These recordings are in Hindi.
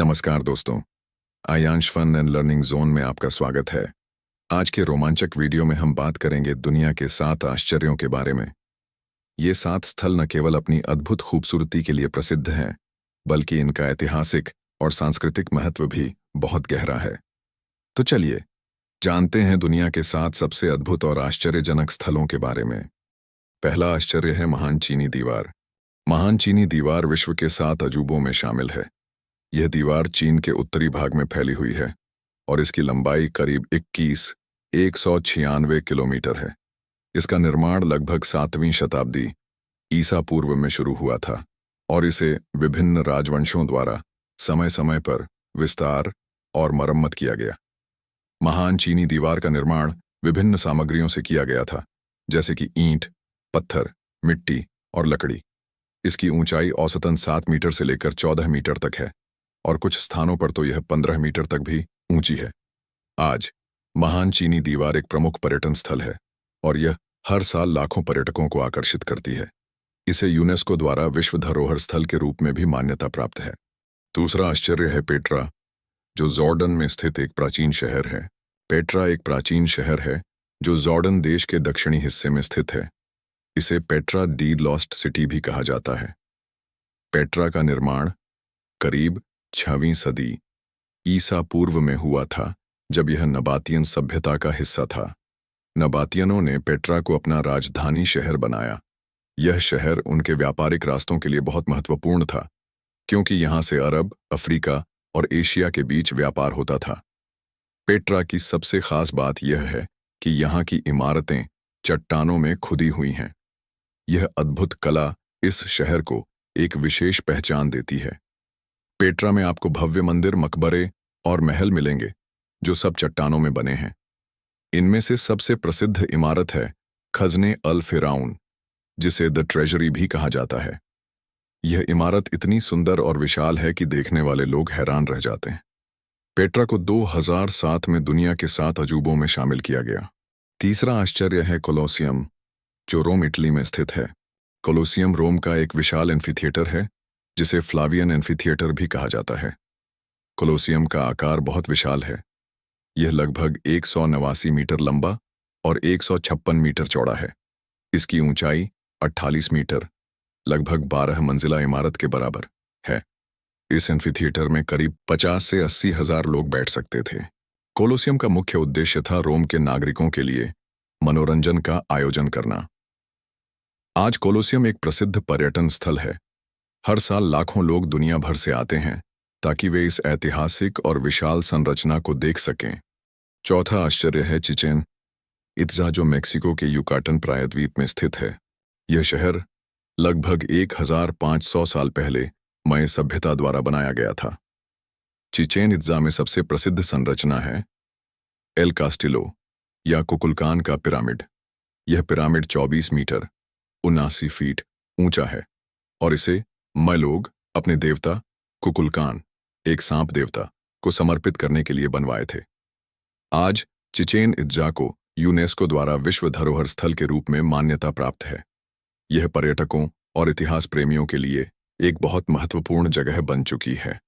नमस्कार दोस्तों, Aayansh fun and learning zone में आपका स्वागत है। आज के रोमांचक वीडियो में हम बात करेंगे दुनिया के 7 आश्चर्यों के बारे में। ये 7 स्थल न केवल अपनी अद्भुत खूबसूरती के लिए प्रसिद्ध हैं, बल्कि इनका ऐतिहासिक और सांस्कृतिक महत्व भी बहुत गहरा है। तो चलिए जानते हैं दुनिया के 7 सबसे अद्भुत और आश्चर्यजनक स्थलों के बारे में। पहला आश्चर्य है महान चीनी दीवार। महान चीनी दीवार विश्व के 7 अजूबों में शामिल है। यह दीवार चीन के उत्तरी भाग में फैली हुई है और इसकी लंबाई करीब 196 किलोमीटर है। इसका निर्माण लगभग 7वीं शताब्दी ईसा पूर्व में शुरू हुआ था और इसे विभिन्न राजवंशों द्वारा समय समय पर विस्तार और मरम्मत किया गया। महान चीनी दीवार का निर्माण विभिन्न सामग्रियों से किया गया था, जैसे कि ईंट, पत्थर, मिट्टी और लकड़ी। इसकी ऊंचाई औसतन 7 मीटर से लेकर 14 मीटर तक है और कुछ स्थानों पर तो यह 15 मीटर तक भी ऊंची है। आज महान चीनी दीवार एक प्रमुख पर्यटन स्थल है और यह हर साल लाखों पर्यटकों को आकर्षित करती है। इसे यूनेस्को द्वारा विश्व धरोहर स्थल के रूप में भी मान्यता प्राप्त है। दूसरा आश्चर्य है पेट्रा, जो जॉर्डन में स्थित एक प्राचीन शहर है। पेट्रा एक प्राचीन शहर है जो जॉर्डन देश के दक्षिणी हिस्से में स्थित है। इसे पेट्रा दी लॉस्ट सिटी भी कहा जाता है। पेट्रा का निर्माण करीब 6वीं सदी ईसा पूर्व में हुआ था, जब यह नबातियन सभ्यता का हिस्सा था। नबातियनों ने पेट्रा को अपना राजधानी शहर बनाया। यह शहर उनके व्यापारिक रास्तों के लिए बहुत महत्वपूर्ण था, क्योंकि यहाँ से अरब, अफ्रीका और एशिया के बीच व्यापार होता था। पेट्रा की सबसे खास बात यह है कि यहाँ की इमारतें चट्टानों में खुदी हुई हैं। यह अद्भुत कला इस शहर को एक विशेष पहचान देती है। पेट्रा में आपको भव्य मंदिर, मकबरे और महल मिलेंगे, जो सब चट्टानों में बने हैं। इनमें से सबसे प्रसिद्ध इमारत है खजने अल फिराउन, जिसे द ट्रेजरी भी कहा जाता है। यह इमारत इतनी सुंदर और विशाल है कि देखने वाले लोग हैरान रह जाते हैं। पेट्रा को 2007 में दुनिया के 7 अजूबों में शामिल किया गया। तीसरा आश्चर्य है कोलोसियम, जो रोम, इटली में स्थित है। कोलोसियम रोम का एक विशाल एम्फीथिएटर है, जिसे फ्लावियन एम्फीथिएटर भी कहा जाता है। कोलोसियम का आकार बहुत विशाल है। यह लगभग 189 मीटर लंबा और 156 मीटर चौड़ा है। इसकी ऊंचाई 48 मीटर, लगभग 12 मंजिला इमारत के बराबर है। इस एम्फीथिएटर में करीब 50 से 80 हजार लोग बैठ सकते थे। कोलोसियम का मुख्य उद्देश्य था रोम के नागरिकों के लिए मनोरंजन का आयोजन करना। आज कोलोसियम एक प्रसिद्ध पर्यटन स्थल है। हर साल लाखों लोग दुनिया भर से आते हैं ताकि वे इस ऐतिहासिक और विशाल संरचना को देख सकें। चौथा आश्चर्य है चिचेन इत्जा, जो मेक्सिको के युकाटन प्रायद्वीप में स्थित है। यह शहर लगभग 1500 साल पहले मय सभ्यता द्वारा बनाया गया था। चिचेन इत्जा में सबसे प्रसिद्ध संरचना है एल कास्टिलो या कुकुलकान का पिरामिड। यह पिरामिड 24 मीटर 79 फीट ऊंचा है और इसे मय लोग अपने देवता कुकुलकान, एक सांप देवता, को समर्पित करने के लिए बनवाए थे। आज चिचेन इत्जा को यूनेस्को द्वारा विश्व धरोहर स्थल के रूप में मान्यता प्राप्त है। यह पर्यटकों और इतिहास प्रेमियों के लिए एक बहुत महत्वपूर्ण जगह बन चुकी है।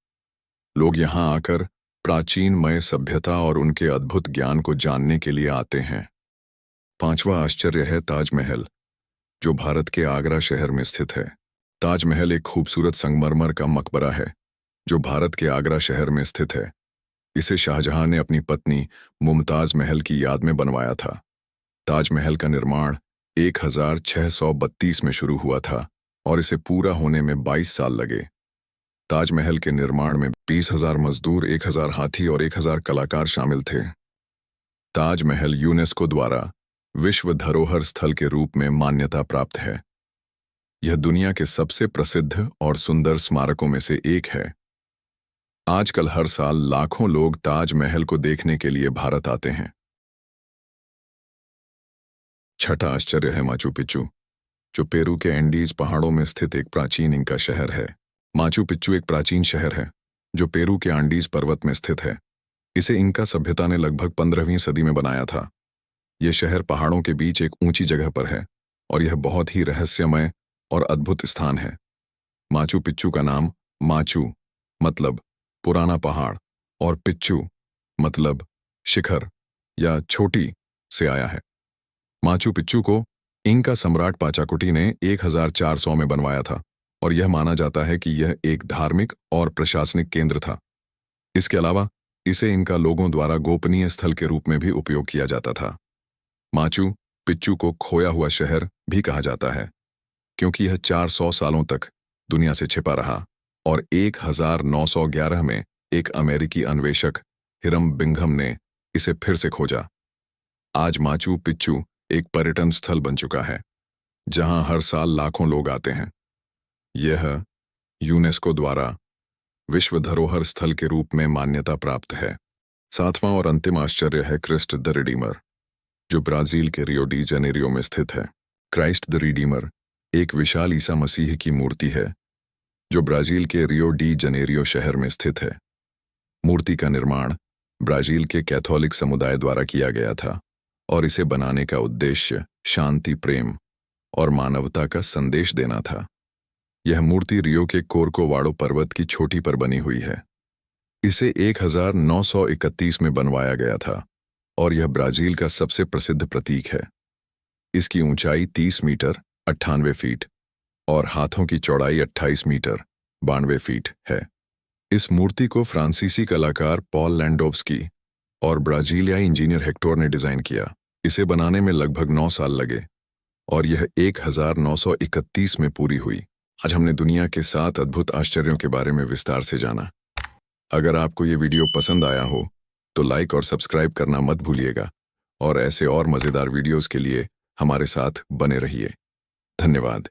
लोग यहाँ आकर प्राचीन मय सभ्यता और उनके अद्भुत ज्ञान को जानने के लिए आते हैं। पांचवा आश्चर्य है ताजमहल, जो भारत के आगरा शहर में स्थित है। ताजमहल एक खूबसूरत संगमरमर का मकबरा है, जो भारत के आगरा शहर में स्थित है। इसे शाहजहां ने अपनी पत्नी मुमताज महल की याद में बनवाया था। ताजमहल का निर्माण 1632 में शुरू हुआ था और इसे पूरा होने में 22 साल लगे। ताजमहल के निर्माण में 20,000 मजदूर, 1,000 हाथी और 1,000 कलाकार शामिल थे। ताजमहल यूनेस्को द्वारा विश्व धरोहर स्थल के रूप में मान्यता प्राप्त है। यह दुनिया के सबसे प्रसिद्ध और सुंदर स्मारकों में से एक है। आजकल हर साल लाखों लोग ताजमहल को देखने के लिए भारत आते हैं। छठा आश्चर्य है माचू पिच्चू, जो पेरू के एंडीज पहाड़ों में स्थित एक प्राचीन इंका शहर है। माचू पिच्चू एक प्राचीन शहर है जो पेरू के एंडीज पर्वत में स्थित है। इसे इंका सभ्यता ने लगभग 15वीं सदी में बनाया था। यह शहर पहाड़ों के बीच एक ऊंची जगह पर है और यह बहुत ही रहस्यमय और अद्भुत स्थान है। माचू पिच्चू का नाम माचू मतलब पुराना पहाड़, और पिच्चू मतलब शिखर या छोटी से आया है। माचू पिच्चू को इंका सम्राट पाचाकुटी ने 1400 में बनवाया था और यह माना जाता है कि यह एक धार्मिक और प्रशासनिक केंद्र था। इसके अलावा इसे इनका लोगों द्वारा गोपनीय स्थल के रूप में भी उपयोग किया जाता था। माचू पिच्चू को खोया हुआ शहर भी कहा जाता है क्योंकि यह 400 सालों तक दुनिया से छिपा रहा और 1911 में एक अमेरिकी अन्वेषक हिरम बिंघम ने इसे फिर से खोजा। आज माचू पिच्चू एक पर्यटन स्थल बन चुका है जहां हर साल लाखों लोग आते हैं। यह यूनेस्को द्वारा विश्व धरोहर स्थल के रूप में मान्यता प्राप्त है। सातवां और अंतिम आश्चर्य है क्रिस्ट द रिडीमर, जो ब्राजील के रियो डी जनेरियो में स्थित है। क्राइस्ट द रिडीमर एक विशाल ईसा मसीह की मूर्ति है जो ब्राजील के रियो डी जनेरियो शहर में स्थित है। मूर्ति का निर्माण ब्राजील के कैथोलिक समुदाय द्वारा किया गया था और इसे बनाने का उद्देश्य शांति, प्रेम और मानवता का संदेश देना था। यह मूर्ति रियो के कोर्कोवाडो पर्वत की चोटी पर बनी हुई है। इसे 1931 में बनवाया गया था और यह ब्राजील का सबसे प्रसिद्ध प्रतीक है। इसकी ऊंचाई 30 मीटर 98 फीट और हाथों की चौड़ाई 28 मीटर 92 फीट है। इस मूर्ति को फ्रांसीसी कलाकार पॉल लैंडोव्स्की और ब्राजीलियाई इंजीनियर हेक्टोर ने डिजाइन किया। इसे बनाने में लगभग 9 साल लगे और यह 1931 में पूरी हुई। आज हमने दुनिया के 7 अद्भुत आश्चर्यों के बारे में विस्तार से जाना। अगर आपको ये वीडियो पसंद आया हो तो लाइक और सब्सक्राइब करना मत भूलिएगा और ऐसे और मज़ेदार वीडियोस के लिए हमारे साथ बने रहिए। धन्यवाद।